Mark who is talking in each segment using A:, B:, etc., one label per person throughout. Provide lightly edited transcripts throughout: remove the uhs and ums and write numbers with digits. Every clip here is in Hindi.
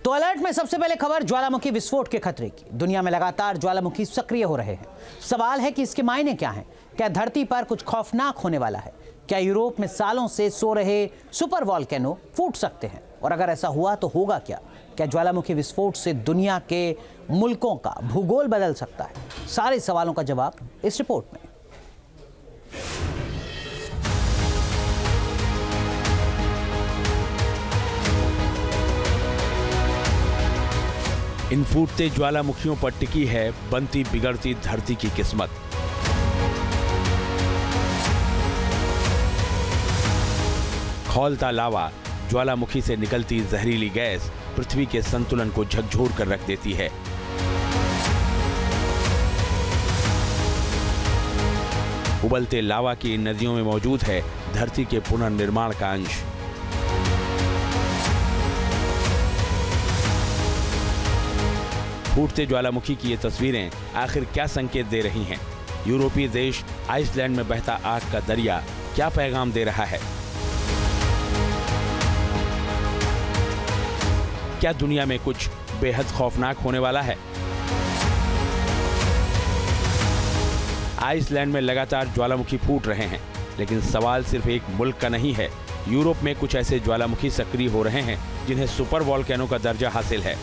A: तो अलर्ट में सबसे पहले खबर ज्वालामुखी विस्फोट के खतरे की। दुनिया में लगातार ज्वालामुखी सक्रिय हो रहे हैं। सवाल है कि इसके मायने क्या हैं? क्या धरती पर कुछ खौफनाक होने वाला है? क्या यूरोप में सालों से सो रहे सुपर वॉल्केनो फूट सकते हैं? और अगर ऐसा हुआ तो होगा क्या? क्या ज्वालामुखी विस्फोट से दुनिया के मुल्कों का भूगोल बदल सकता है? सारे सवालों का जवाब इस रिपोर्ट में।
B: इन फूटते ज्वालामुखियों पर टिकी है बनती बिगड़ती धरती की किस्मत। खौलता लावा, ज्वालामुखी से निकलती जहरीली गैस पृथ्वी के संतुलन को झकझोर कर रख देती है। उबलते लावा की इन नदियों में मौजूद है धरती के पुनर्निर्माण का अंश। फूटते ज्वालामुखी की ये तस्वीरें आखिर क्या संकेत दे रही हैं? यूरोपीय देश आइसलैंड में बहता आग का दरिया क्या पैगाम दे रहा है? क्या दुनिया में कुछ बेहद खौफनाक होने वाला है? आइसलैंड में लगातार ज्वालामुखी फूट रहे हैं, लेकिन सवाल सिर्फ एक मुल्क का नहीं है। यूरोप में कुछ ऐसे ज्वालामुखी सक्रिय हो रहे हैं जिन्हें सुपर वॉल्केनो का दर्जा हासिल है।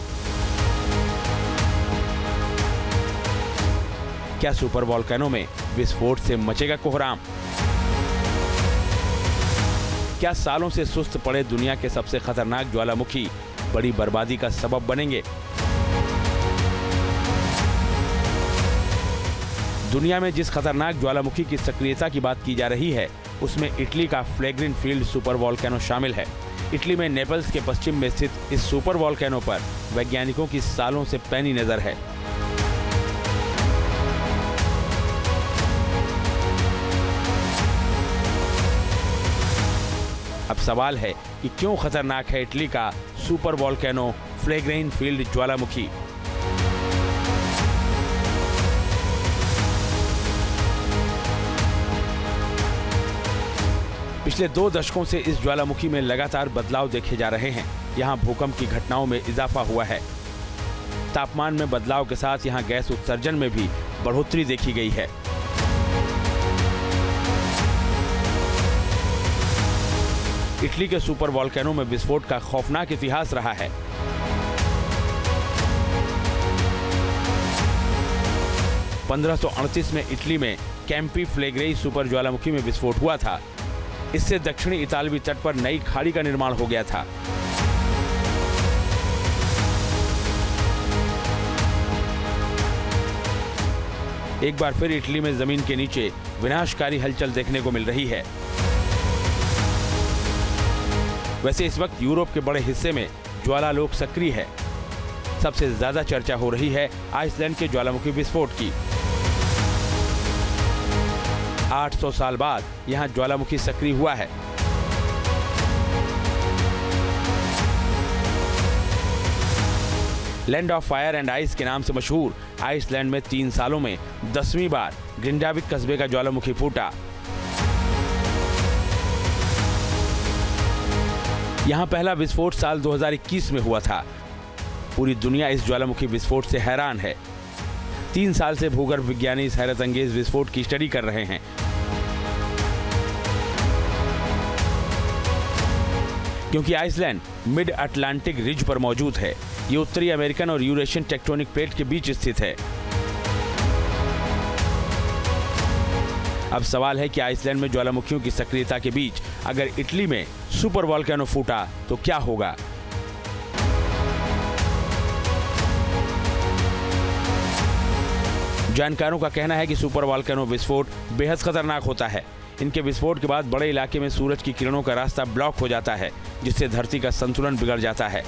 B: क्या सुपर वॉल्केनो में विस्फोट से मचेगा कोहराम? क्या सालों से सुस्त पड़े दुनिया के सबसे खतरनाक ज्वालामुखी बड़ी बर्बादी का सबब बनेंगे? दुनिया में जिस खतरनाक ज्वालामुखी की सक्रियता की बात की जा रही है, उसमें इटली का फ्लैग्रेंट फील्ड सुपर वॉल्केनो शामिल है। इटली में नेपल्स के पश्चिम में स्थित इस सुपर वॉल्केनो पर वैज्ञानिकों की सालों से पैनी नजर है। अब सवाल है कि क्यों खतरनाक है इटली का सुपर वॉल्केनो फ्लैग्रेंट फील्ड ज्वालामुखी? पिछले 2 दशकों से इस ज्वालामुखी में लगातार बदलाव देखे जा रहे हैं। यहां भूकंप की घटनाओं में इजाफा हुआ है। तापमान में बदलाव के साथ यहां गैस उत्सर्जन में भी बढ़ोतरी देखी गई है। इटली के सुपर वॉल्केनो में विस्फोट का खौफनाक इतिहास रहा है। (1538) में इटली में कैंपी फ्लेग्रेई सुपर ज्वालामुखी में विस्फोट हुआ था। इससे दक्षिणी इतालवी तट पर नई खाड़ी का निर्माण हो गया था। एक बार फिर इटली में जमीन के नीचे विनाशकारी हलचल देखने को मिल रही है। वैसे इस वक्त यूरोप के बड़े हिस्से में ज्वालालोक सक्रिय है। सबसे ज्यादा चर्चा हो रही है आइसलैंड के ज्वालामुखी विस्फोट की। 800 साल बाद यहां ज्वालामुखी सक्रिय हुआ है। Land of fire and ice के नाम से मशहूर आइसलैंड में 3 सालों में 10वीं बार ग्रिंडाविक कस्बे का ज्वालामुखी फूटा। यहां पहला विस्फोट साल 2021 में हुआ था। पूरी दुनिया इस ज्वालामुखी विस्फोट से हैरान है। 3 साल से भूगर्भ विज्ञानी इस हैरतअंगेज विस्फोट की स्टडी कर रहे हैं। क्योंकि आइसलैंड मिड अटलांटिक रिज पर मौजूद है। ये उत्तरी अमेरिकन और यूरेशियन टेक्टोनिक प्लेट के बीच स्थित है। अब सवाल है कि आइसलैंड में ज्वालामुखियों की सक्रियता के बीच अगर इटली में सुपर वॉल्केनो फूटा तो क्या होगा? जानकारों का कहना है कि सुपर वॉल्केनो विस्फोट बेहद खतरनाक होता है। इनके विस्फोट के बाद बड़े इलाके में सूरज की किरणों का रास्ता ब्लॉक हो जाता है, जिससे धरती का संतुलन बिगड़ जाता है।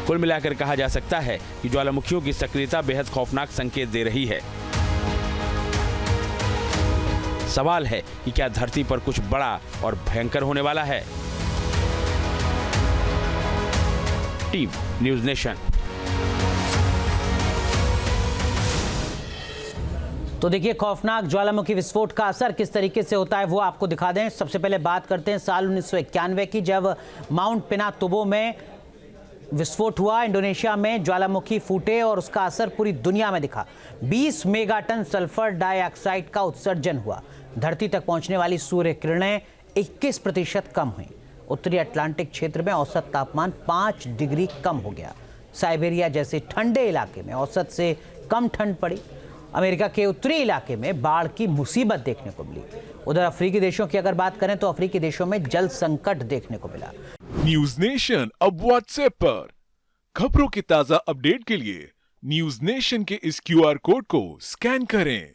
B: कुल मिलाकर कहा जा सकता है कि ज्वालामुखियों की सक्रियता बेहद खौफनाक संकेत दे रही है। सवाल है कि क्या धरती पर कुछ बड़ा और भयंकर होने वाला है? Team news nation.
A: तो देखिए, खौफनाक ज्वालामुखी विस्फोट का असर किस तरीके से होता है वो आपको दिखा दें। सबसे पहले बात करते हैं साल 1991 की, जब माउंट पिनातुबो में विस्फोट हुआ। इंडोनेशिया में ज्वालामुखी फूटे और उसका असर पूरी दुनिया में दिखा। 20 मेगाटन सल्फर डाइऑक्साइड का उत्सर्जन हुआ। धरती तक पहुंचने वाली सूर्य किरणें 21% कम हुई। उत्तरी अटलांटिक क्षेत्र में औसत तापमान 5 डिग्री कम हो गया। साइबेरिया जैसे ठंडे इलाके में औसत से कम ठंड पड़ी। अमेरिका के उत्तरी इलाके में बाढ़ की मुसीबत देखने को मिली। उधर अफ्रीकी देशों की अगर बात करें तो अफ्रीकी देशों में जल संकट देखने को मिला।
C: न्यूज नेशन अब व्हाट्सएप पर खबरों की ताजा अपडेट के लिए न्यूज नेशन के इस QR कोड को स्कैन करें।